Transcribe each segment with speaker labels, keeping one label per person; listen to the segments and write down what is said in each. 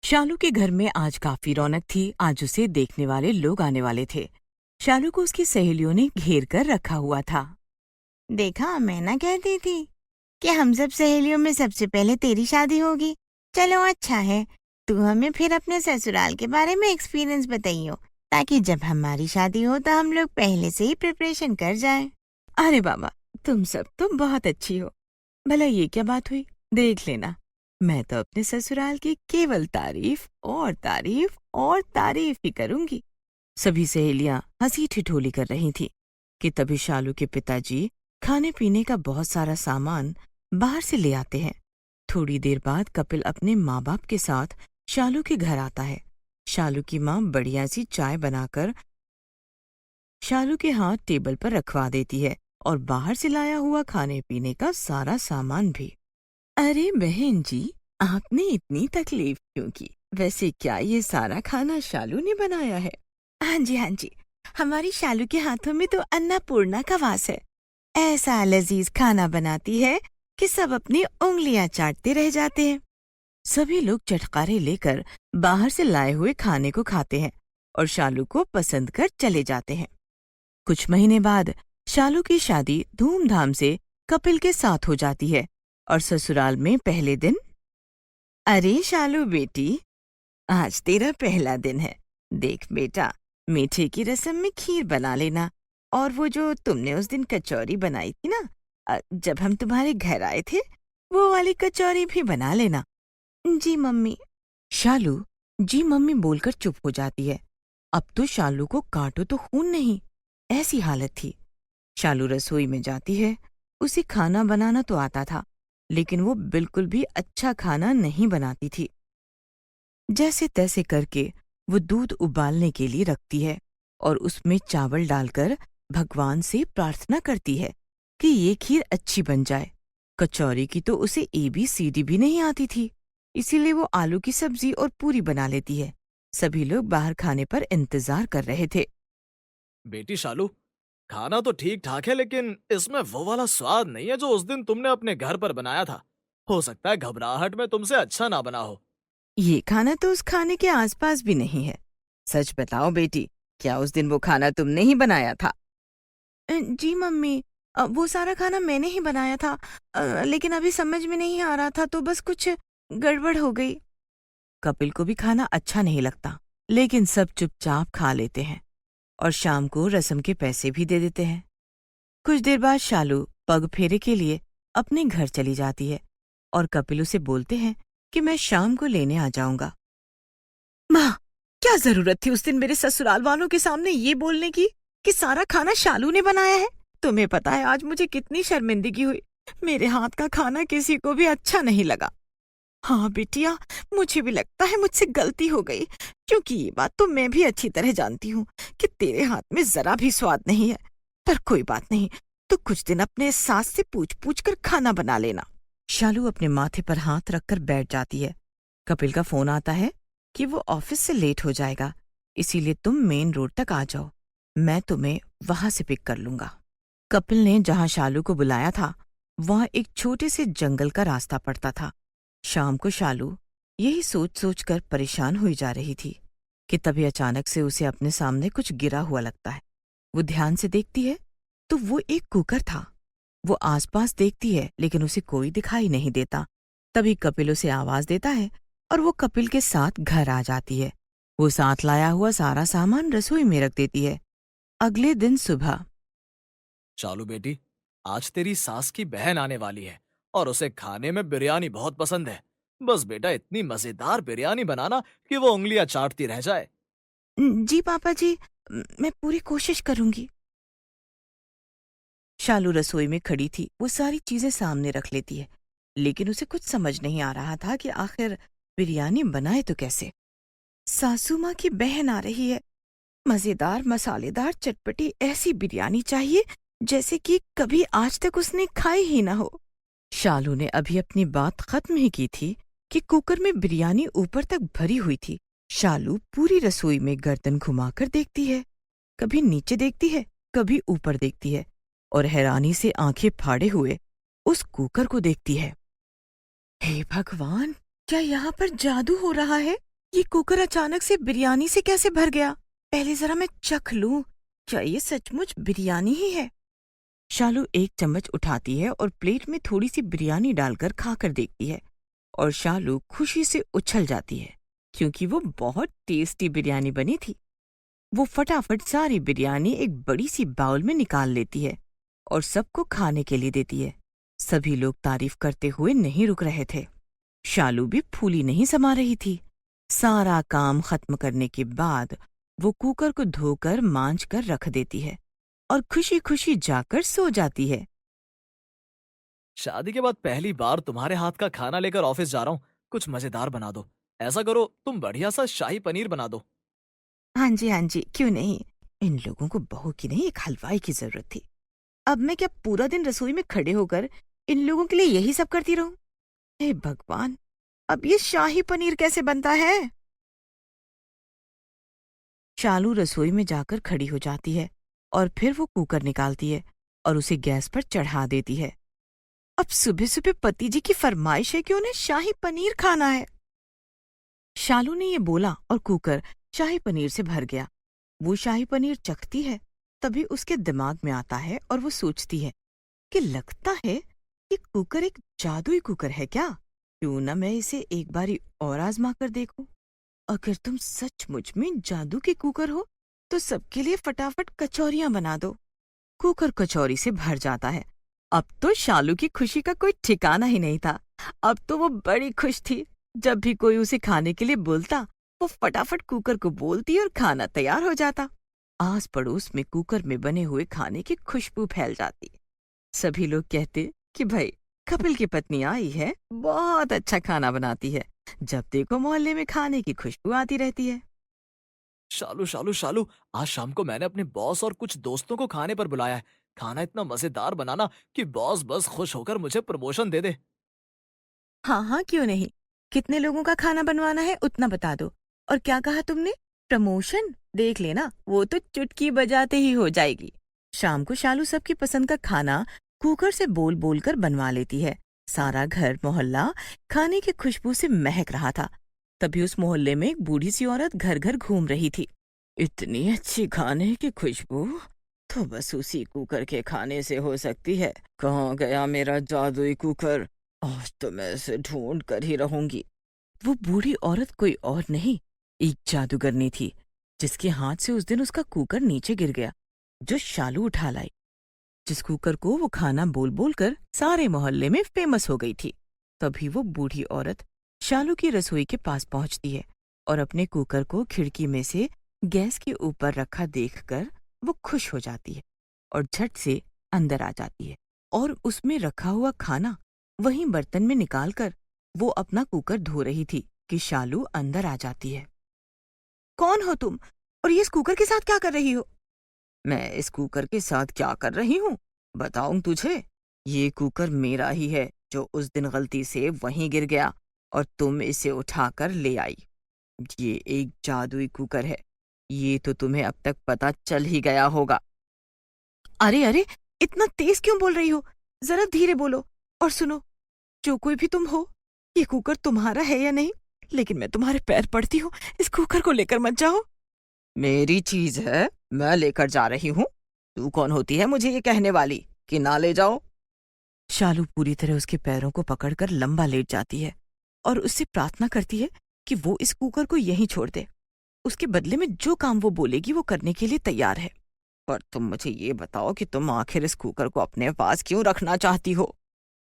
Speaker 1: शालू के घर में आज काफी रौनक थी। आज उसे देखने वाले लोग आने वाले थे। शालू को उसकी सहेलियों ने घेर कर रखा हुआ था।
Speaker 2: देखा, मैं ना कहती थी कि हम सब सहेलियों में सबसे पहले तेरी शादी होगी। चलो अच्छा है, तू हमें फिर अपने ससुराल के बारे में एक्सपीरियंस बताइयो, ताकि जब हमारी शादी हो तो हम लोग पहले से ही प्रिपरेशन कर जाएं।
Speaker 1: अरे बाबा, तुम सब तो बहुत अच्छी हो। भला ये क्या बात हुई? देख लेना, मैं तो अपने ससुराल की केवल तारीफ और तारीफ और तारीफ ही करूंगी। सभी सहेलियां हंसी ठिठोली कर रही थी कि तभी शालू के पिताजी खाने पीने का बहुत सारा सामान बाहर से ले आते हैं। थोड़ी देर बाद कपिल अपने माँ बाप के साथ शालू के घर आता है। शालू की माँ बढ़िया सी चाय बनाकर शालू के हाथ टेबल पर रखवा देती है और बाहर से लाया हुआ खाने पीने का सारा सामान भी। अरे बहन जी, आपने इतनी तकलीफ क्यों की? वैसे क्या ये सारा खाना शालू ने बनाया है?
Speaker 2: हाँ जी, हमारी शालू के हाथों में तो अन्नपूर्णा का वास है। ऐसा लजीज खाना बनाती है कि सब अपनी उंगलियां चाटते रह जाते हैं।
Speaker 1: सभी लोग चटकारे लेकर बाहर से लाए हुए खाने को खाते हैं और शालू को पसंद कर चले जाते हैं। कुछ महीने बाद शालू की शादी धूमधाम से कपिल के साथ हो जाती है और ससुराल में पहले दिन। अरे शालू बेटी, आज तेरा पहला दिन है। देख बेटा, मीठे की रस्म में खीर बना लेना, और वो जो तुमने उस दिन कचौरी बनाई थी ना, जब हम तुम्हारे घर आए थे, वो वाली कचौरी भी बना लेना।
Speaker 2: जी मम्मी।
Speaker 1: शालू जी मम्मी बोलकर चुप हो जाती है। अब तो शालू को काटो तो खून नहीं, ऐसी हालत थी। शालू रसोई में जाती है। उसे खाना बनाना तो आता था, लेकिन वो बिल्कुल भी अच्छा खाना नहीं बनाती थी। जैसे तैसे करके वो दूध उबालने के लिए रखती है और उसमें चावल डालकर भगवान से प्रार्थना करती है कि ये खीर अच्छी बन जाए। कचौरी की तो उसे ABCD भी नहीं आती थी, इसीलिए वो आलू की सब्जी और पूरी बना लेती है। सभी लोग बाहर खाने पर इंतजार कर रहे थे।
Speaker 3: बेटी शालू, खाना तो ठीक ठाक है, लेकिन इसमें वो वाला स्वाद नहीं है जो उस दिन तुमने अपने घर पर बनाया था। हो सकता है घबराहट में तुमसे अच्छा ना बना हो।
Speaker 1: ये खाना तो उस खाने के आसपास भी नहीं है। सच बताओ बेटी, क्या उस दिन वो खाना तुमने ही बनाया था?
Speaker 2: जी मम्मी, वो सारा खाना मैंने ही बनाया था, लेकिन अभी समझ में नहीं आ रहा था तो बस कुछ गड़बड़ हो गई।
Speaker 1: कपिल को भी खाना अच्छा नहीं लगता, लेकिन सब चुपचाप खा लेते हैं और शाम को रस्म के पैसे भी दे देते हैं। कुछ देर बाद शालू पग फेरे के लिए अपने घर चली जाती है और कपिल उसे बोलते हैं कि मैं शाम को लेने आ जाऊंगा। माँ, क्या जरूरत थी उस दिन मेरे ससुराल वालों के सामने ये बोलने की कि सारा खाना शालू ने बनाया है? तुम्हें पता है आज मुझे कितनी शर्मिंदगी हुई। मेरे हाथ का खाना किसी को भी अच्छा नहीं लगा। हाँ बिटिया, मुझे भी लगता है मुझसे गलती हो गई, क्योंकि ये बात तो मैं भी अच्छी तरह जानती हूँ कि तेरे हाथ में जरा भी स्वाद नहीं है। पर कोई बात नहीं, तो कुछ दिन अपने सास से पूछ पूछ कर खाना बना लेना। शालू अपने माथे पर हाथ रखकर बैठ जाती है। कपिल का फोन आता है कि वो ऑफिस से लेट हो जाएगा, इसीलिए तुम मेन रोड तक आ जाओ, मैं तुम्हें वहां से पिक कर लूंगा। कपिल ने जहां शालू को बुलाया था, वहां एक छोटे से जंगल का रास्ता पड़ता था। शाम को शालू यही सोच सोच कर परेशान हुई जा रही थी कि तभी अचानक से उसे अपने सामने कुछ गिरा हुआ लगता है। वो ध्यान से देखती है तो वो एक कुकर था। वो आसपास देखती है, लेकिन उसे कोई दिखाई नहीं देता। तभी कपिल उसे आवाज देता है और वो कपिल के साथ घर आ जाती है। वो साथ लाया हुआ सारा सामान रसोई में रख देती है। अगले दिन सुबह।
Speaker 3: शालू बेटी, आज तेरी सास की बहन आने वाली है और उसे खाने में बिरयानी बहुत पसंद है। बस बेटा, इतनी मजेदार बिरयानी बनाना कि वो उंगलियां चाटती रह जाए।
Speaker 2: जी पापा जी, मैं पूरी कोशिश करूंगी।
Speaker 1: शालू रसोई में खड़ी थी। वो सारी चीजें सामने रख लेती है, लेकिन उसे कुछ समझ नहीं आ रहा था कि आखिर बिरयानी बनाए तो कैसे। सासू माँ की बहन आ रही है। मजेदार, मसालेदार, चटपटी ऐसी बिरयानी चाहिए जैसे कि कभी आज तक उसने खाई ही ना हो। शालू ने अभी अपनी बात खत्म ही की थी कि कुकर में बिरयानी ऊपर तक भरी हुई थी। शालू पूरी रसोई में गर्दन घुमाकर देखती है, कभी नीचे देखती है, कभी ऊपर देखती है, और हैरानी से आंखें फाड़े हुए उस कुकर को देखती है। हे भगवान, क्या यहाँ पर जादू हो रहा है? ये कुकर अचानक से बिरयानी से कैसे भर गया? पहले जरा मैं चख लूं, क्या ये सचमुच बिरयानी ही है? शालू एक चम्मच उठाती है और प्लेट में थोड़ी सी बिरयानी डालकर खाकर देखती है और शालू खुशी से उछल जाती है क्योंकि वो बहुत टेस्टी बिरयानी बनी थी। वो फटाफट सारी बिरयानी एक बड़ी सी बाउल में निकाल लेती है और सबको खाने के लिए देती है। सभी लोग तारीफ करते हुए नहीं रुक रहे थे। शालू भी फूली नहीं समा रही थी। सारा काम खत्म करने के बाद वो कुकर को धोकर मांज कर रख देती है और खुशी खुशी जाकर सो जाती है।
Speaker 3: शादी के बाद पहली बार तुम्हारे हाथ का खाना लेकर ऑफिस जा रहा हूँ। कुछ मजेदार बना दो। ऐसा करो, तुम बढ़िया सा शाही पनीर बना दो।
Speaker 1: हाँ जी, क्यों नहीं। इन लोगों को बहू की नहीं, एक हलवाई की जरूरत थी। अब मैं क्या पूरा दिन रसोई में खड़े होकर इन लोगों के लिए यही सब करती रहूं? हे भगवान, अब ये शाही पनीर कैसे बनता है? शालू रसोई में जाकर खड़ी हो जाती है और फिर वो कुकर निकालती है और उसे गैस पर चढ़ा देती है। अब सुबह सुबह पति जी की फरमाइश है कि उन्हें शाही पनीर खाना है। शालू ने ये बोला और कुकर शाही पनीर से भर गया। वो शाही पनीर चखती है, तभी उसके दिमाग में आता है और वो सोचती है कि लगता है कि कुकर एक जादुई कुकर है क्या? क्यों ना मैं इसे एक बारी और आजमा कर देखूं। अगर तुम सचमुच में जादू के कुकर हो तो सबके लिए फटाफट कचौरियां बना दो। कुकर कचौरी से भर जाता है। अब तो शालू की खुशी का कोई ठिकाना ही नहीं था। अब तो वो बड़ी खुश थी। जब भी कोई उसे खाने के लिए बोलता, वो फटाफट कुकर को बोलती और खाना तैयार हो जाता। आस पड़ोस में कुकर में बने हुए खाने की खुशबू फैल जाती। सभी लोग कहते कि भाई, कपिल की पत्नी आई है, बहुत अच्छा खाना बनाती है। जब देखो मोहल्ले में खाने की खुशबू आती रहती है।
Speaker 3: शालू शालू शालू, आज शाम को मैंने अपने बॉस और कुछ दोस्तों को खाने पर बुलाया है। खाना इतना मजेदार बनाना कि बॉस बस खुश होकर मुझे प्रमोशन दे दे।
Speaker 1: हाँ, क्यों नहीं। कितने लोगों का खाना बनवाना है उतना बता दो। और क्या कहा तुमने? प्रमोशन? देख लेना, वो तो चुटकी बजाते ही हो जाएगी। शाम को शालू सबकी पसंद का खाना कुकर से बोल बोल कर बनवा लेती है। सारा घर मोहल्ला खाने की खुशबू से महक रहा था। तभी उस मोहल्ले में एक बूढ़ी सी औरत घर घर घूम रही थी। इतनी अच्छी खाने की खुशबू तो बस उसी कुकर के खाने से हो सकती है। कहाँ गया मेरा जादुई कुकर? आज तो मैं इसे ढूंढ कर ही रहूंगी। वो बूढ़ी औरत कोई और नहीं, एक जादूगरनी थी, जिसके हाथ से उस दिन उसका कुकर नीचे गिर गया, जो शालू उठा लाई। जिस कुकर को वो खाना बोल बोल कर सारे मोहल्ले में फेमस हो गई थी। तभी वो बूढ़ी औरत शालू की रसोई के पास पहुंचती है और अपने कुकर को खिड़की में से गैस के ऊपर रखा देखकर वो खुश हो जाती है और झट से अंदर आ जाती है और उसमें रखा हुआ खाना वहीं बर्तन में निकालकर वो अपना कुकर धो रही थी कि शालू अंदर आ जाती है। कौन हो तुम और ये इस कुकर के साथ क्या कर रही हो? मैं इस कुकर के साथ क्या कर रही हूँ बताऊं तुझे? ये कुकर मेरा ही है, जो उस दिन गलती से वहीं गिर गया और तुम इसे उठाकर ले आई। ये एक जादुई कुकर है, ये तो तुम्हें अब तक पता चल ही गया होगा। अरे, इतना तेज क्यों बोल रही हो? जरा धीरे बोलो। और सुनो, जो कोई भी तुम हो, ये कुकर तुम्हारा है या नहीं, लेकिन मैं तुम्हारे पैर पड़ती हूँ, इस कुकर को लेकर मत जाओ। मेरी चीज है, मैं लेकर जा रही हूँ। तू कौन होती है मुझे ये कहने वाली कि ना ले जाओ? शालू पूरी तरह उसके पैरों को पकड़कर लंबा लेट जाती है और उससे प्रार्थना करती है कि वो इस कुकर को यहीं छोड़ दे। उसके बदले में जो काम वो बोलेगी वो करने के लिए तैयार है। पर तुम मुझे ये बताओ कि तुम आखिर इस कुकर को अपने पास क्यों रखना चाहती हो?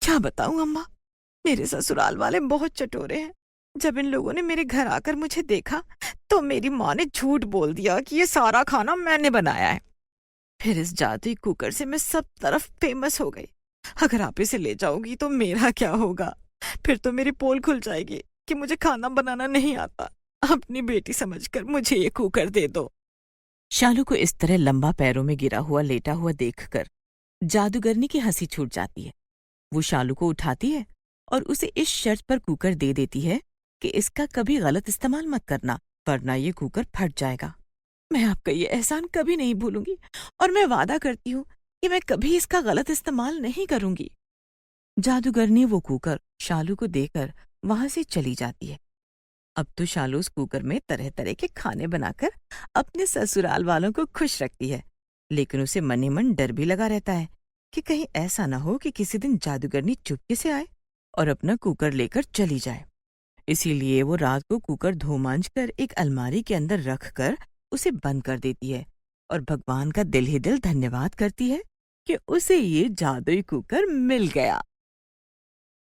Speaker 1: क्या बताऊं अम्मा, मेरे ससुराल वाले बहुत चटोरे हैं। जब इन लोगों ने मेरे घर आकर मुझे देखा तो मेरी माँ ने झूठ बोल दिया कि ये सारा खाना मैंने बनाया है। फिर इस जादुई कुकर से मैं सब तरफ फेमस हो गई। अगर आप इसे ले जाओगी तो मेरा क्या होगा? फिर तो मेरी पोल खुल जाएगी कि मुझे खाना बनाना नहीं आता। अपनी बेटी समझकर मुझे ये कुकर दे दो। शालू को इस तरह लंबा पैरों में गिरा हुआ लेटा हुआ देखकर जादूगरनी की हंसी छूट जाती है। वो शालू को उठाती है और उसे इस शर्त पर कुकर दे देती है कि इसका कभी गलत इस्तेमाल मत करना, वरना ये कुकर फट जाएगा। मैं आपका ये एहसान कभी नहीं भूलूंगी और मैं वादा करती हूँ कि मैं कभी इसका गलत इस्तेमाल नहीं करूंगी। जादूगरनी वो कुकर शालू को देकर वहां से चली जाती है। अब तो शालू उस कुकर में तरह तरह के खाने बनाकर अपने ससुराल वालों को खुश रखती है, लेकिन उसे मन ही मन डर भी लगा रहता है कि कहीं ऐसा ना हो कि किसी दिन जादूगरनी चुपके से आए और अपना कुकर लेकर चली जाए। इसीलिए वो रात को कुकर धो मांज कर एक अलमारी के अंदर रख कर उसे बंद कर देती है और भगवान का दिल ही दिल धन्यवाद करती है कि उसे ये जादुई कुकर मिल गया।